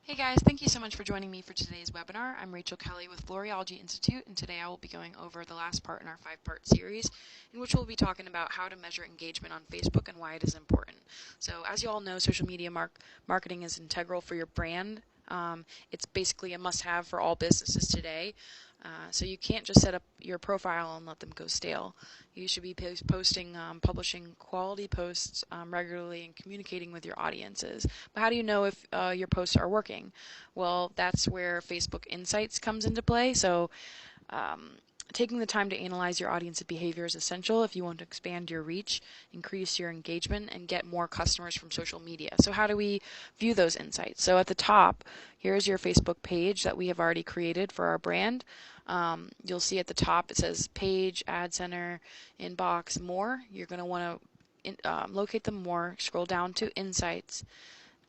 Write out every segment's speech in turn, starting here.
Hey guys, thank you so much for joining me for today's webinar. I'm Rachel Kelly with Floriology Institute, and today I will be going over the last part in our 5-part series, in which we'll be talking about how to measure engagement on Facebook and why it is important. So as you all know, social media marketing is integral for your brand. It's basically a must-have for all businesses today. So you can't just set up your profile and let them go stale. You should be publishing quality posts regularly and communicating with your audiences. But how do you know if your posts are working? Well, that's where Facebook Insights comes into play. So taking the time to analyze your audience's behavior is essential if you want to expand your reach, increase your engagement, and get more customers from social media. So how do we view those insights? So at the top, here's your Facebook page that we have already created for our brand. You'll see at the top it says Page, Ad Center, Inbox, More. You're going to want to locate them more, scroll down to Insights.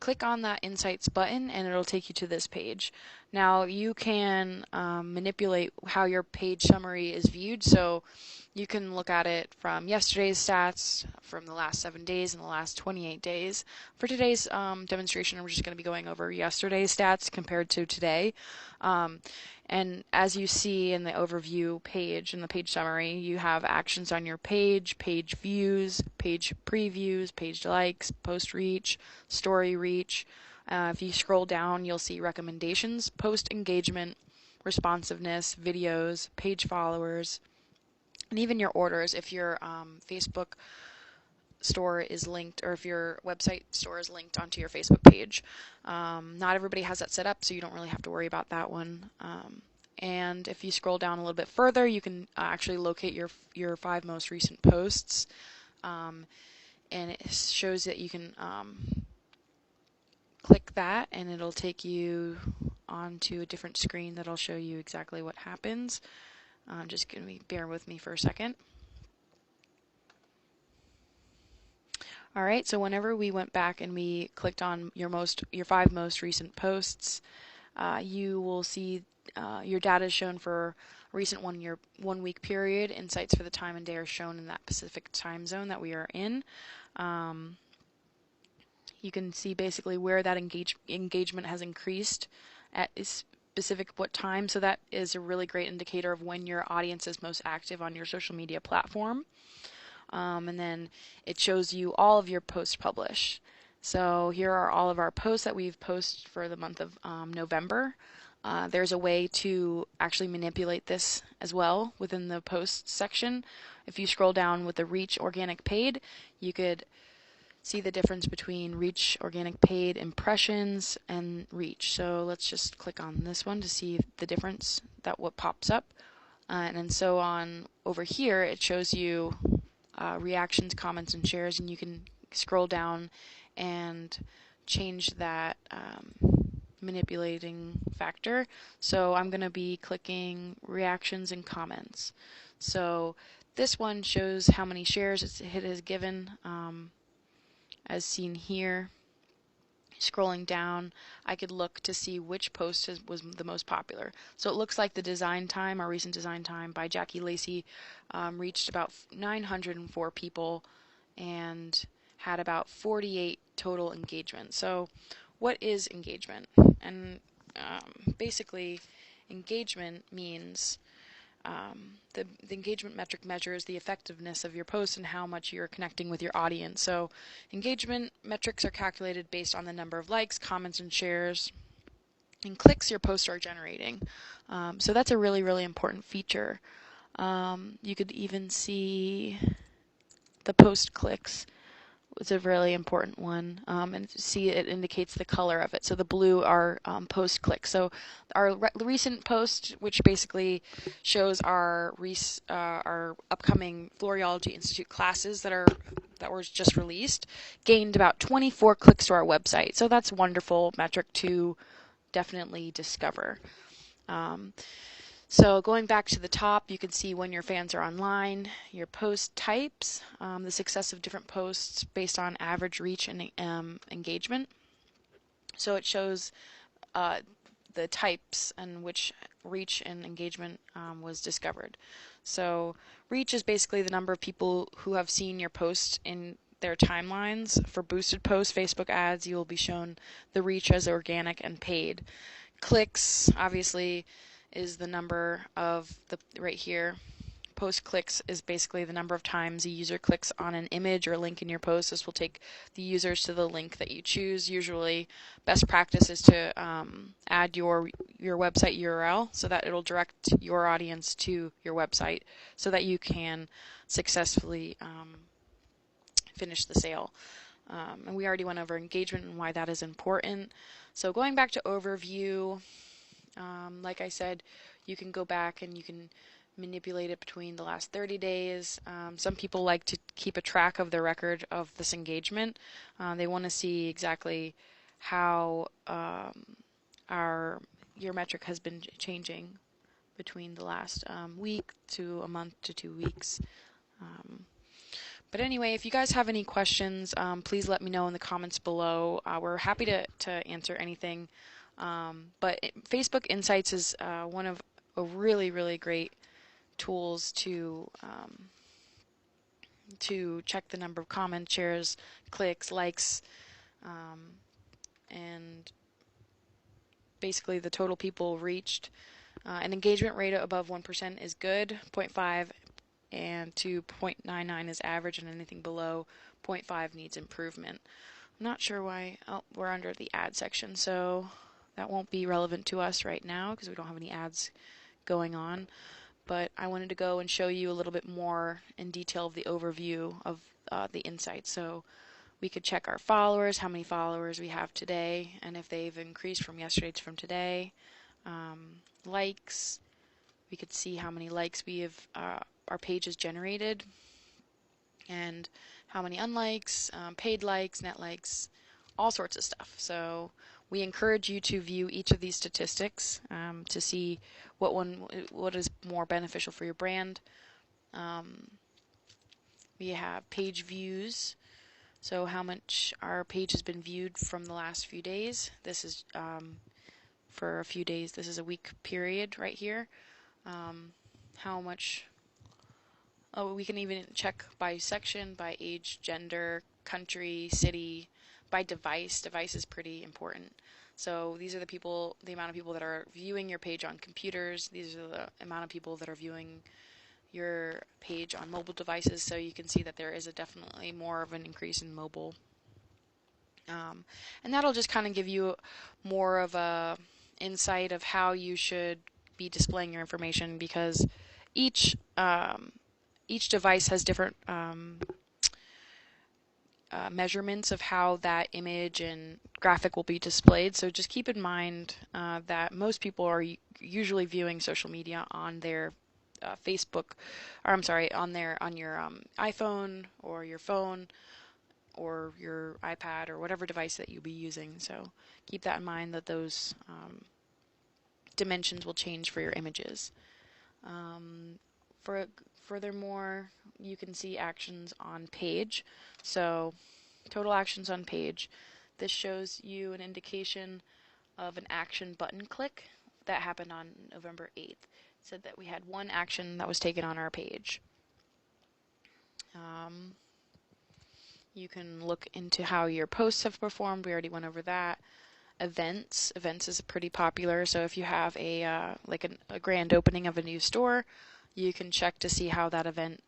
Click on that Insights button and it'll take you to this page. Now you can manipulate how your page summary is viewed, so you can look at it from yesterday's stats, from the last 7 days, and the last 28 days. For today's demonstration, we're just going to be going over yesterday's stats compared to today. And as you see in the overview page, in the page summary, you have actions on your page, page views, page previews, page likes, post reach, story reach. If you scroll down, you'll see recommendations, post engagement, responsiveness, videos, page followers, and even your orders if your Facebook store is linked, or if your website store is linked onto your Facebook page. Not everybody has that set up, so you don't really have to worry about that one. And if you scroll down a little bit further, you can actually locate your 5 most recent posts, and it shows that you can click that and it'll take you onto a different screen that'll show you exactly what happens. Just going to bear with me for a second. Alright, so whenever we went back and we clicked on your 5 most recent posts, you will see your data is shown for a recent 1 week period. Insights for the time and day are shown in that Pacific time zone that we are in. You can see basically where that engagement has increased at a specific what time, so that is a really great indicator of when your audience is most active on your social media platform. And then it shows you all of your posts published. So here are all of our posts that we've posted for the month of November. There's a way to actually manipulate this as well within the posts section. If you scroll down with the reach organic paid, you could see the difference between reach organic paid impressions and reach. So let's just click on this one to see the difference, that what pops up. And then so on over here, it shows you reactions, comments, and shares, and you can scroll down and change that manipulating factor. So I'm going to be clicking reactions and comments. So this one shows how many shares it has given, as seen here. Scrolling down, I could look to see which post was the most popular. So it looks like the design time, our recent design time by Jackie Lacey, reached about 904 people and had about 48 total engagement. So what is engagement? And basically, engagement means the engagement metric measures the effectiveness of your post and how much you're connecting with your audience. So engagement metrics are calculated based on the number of likes, comments, and shares and clicks your posts are generating. So that's a really, really important feature. You could even see the post clicks. It's a really important one, and see it indicates the color of it. So the blue are post clicks. So our recent post, which basically shows our upcoming Floriology Institute classes that were just released, gained about 24 clicks to our website. So that's a wonderful metric to definitely discover. So going back to the top, you can see when your fans are online, your post types, the success of different posts based on average reach and engagement. So it shows the types and which reach and engagement was discovered. So reach is basically the number of people who have seen your post in their timelines. For boosted posts, Facebook ads, you will be shown the reach as organic and paid. Clicks, obviously, is the number of right here. Post clicks is basically the number of times a user clicks on an image or link in your post. This will take the users to the link that you choose. Usually, best practice is to add your website URL so that it'll direct your audience to your website so that you can successfully finish the sale. And we already went over engagement and why that is important. So going back to overview, like I said, you can go back and you can manipulate it between the last 30 days. Some people like to keep a track of the record of this engagement. They want to see exactly how your metric has been changing between the last week to a month to 2 weeks. But anyway, if you guys have any questions, please let me know in the comments below. We're happy to answer anything. But Facebook Insights is one of a really, really great tools to check the number of comments, shares, clicks, likes, and basically the total people reached. An engagement rate above 1% is good, 0.5 and to 0.99 is average, and anything below 0.5 needs improvement. I'm not sure why. Oh, we're under the ad section, so that won't be relevant to us right now because we don't have any ads going on. But I wanted to go and show you a little bit more in detail of the overview of the insights. So we could check our followers, how many followers we have today, and if they've increased from yesterday to from today. Likes, we could see how many likes we have, our page has generated, and how many unlikes, paid likes, net likes, all sorts of stuff. So we encourage you to view each of these statistics to see what is more beneficial for your brand. We have page views, so how much our page has been viewed from the last few days. This is for a few days. This is a week period right here. How much? Oh, we can even check by section, by age, gender, country, city, by device. Device is pretty important. So these are the amount of people that are viewing your page on computers. These are the amount of people that are viewing your page on mobile devices. So you can see that there is definitely more of an increase in mobile. And that'll just kind of give you more of a insight of how you should be displaying your information, because each device has different measurements of how that image and graphic will be displayed. So just keep in mind that most people are usually viewing social media on their Facebook, or I'm sorry, on your iPhone or your phone or your iPad or whatever device that you'll be using. So keep that in mind, that those dimensions will change for your images. Furthermore, you can see actions on page. So total actions on page. This shows you an indication of an action button click that happened on November 8th. It said that we had one action that was taken on our page. You can look into how your posts have performed. We already went over that. Events is pretty popular. So if you have a grand opening of a new store, you can check to see how that event,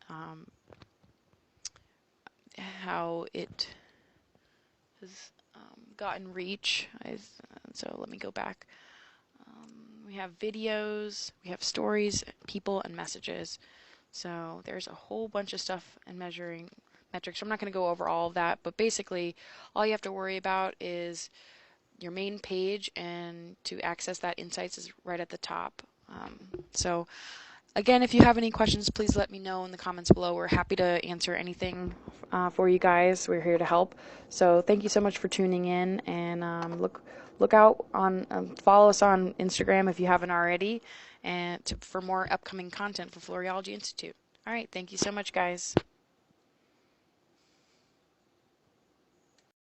how it has gotten reach. So let me go back. We have videos, we have stories, people, and messages. So there's a whole bunch of stuff in measuring metrics. I'm not going to go over all of that, but basically all you have to worry about is your main page, and to access that insights is right at the top. So again, if you have any questions, please let me know in the comments below. We're happy to answer anything for you guys. We're here to help. So thank you so much for tuning in, and look out on follow us on Instagram if you haven't already, and for more upcoming content for Floriology Institute. All right, thank you so much, guys.